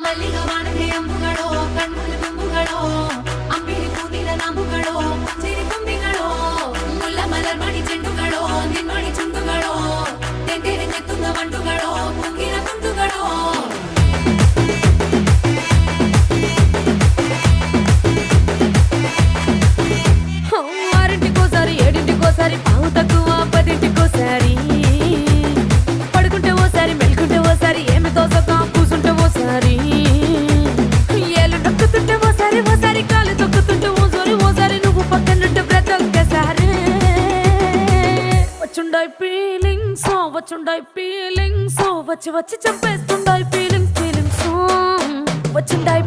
ಮಲ್ಲಿಗ ವಾಣದೆ ಅಂಬುಗಳೋ ಕಣ್ಮುಳು ತುಂಬುಗಳೋ ಅಂಬಿಳಿ ಕೂದಿನ ನಾಂಬುಗಳೋ ಸಿರಿ ತುಂಬಿಗಳೋ ಮುಲ್ಲ ಮಲರ್ ಮಣಿ ಚೆಂಡುಗಳೋ ನಿನ್ಮಣಿ ಚುಂಡುಗಳೋ ತೆಂಡೆರೆ ನೆತ್ತುಂಗ ಮಂಡುಗಳೋ ಕುಂಗಿನ ತುಂಡುಗಳೋ ఆరింటికోసారి ఏడింటికోసారి పావు తక్కువ పదింటికోసారి పడుకుంటే ఓసారి మెలుకుంటే ఓసారి ఏమి తోసక కూసుంటే ఓసారి ఏళ్ళు నొక్కుతుంటే ఓసారి ఓసారి కాలు తొక్కుతుంటే ఓసారి నువ్వు పక్కనుంటే ప్రతి ఒక్కసారి వచ్చుండాయి ఫీలింగ్స్ వచ్చి వచ్చి చంపేస్తుండాయి ఫీలింగ్స్ వచ్చిండాయి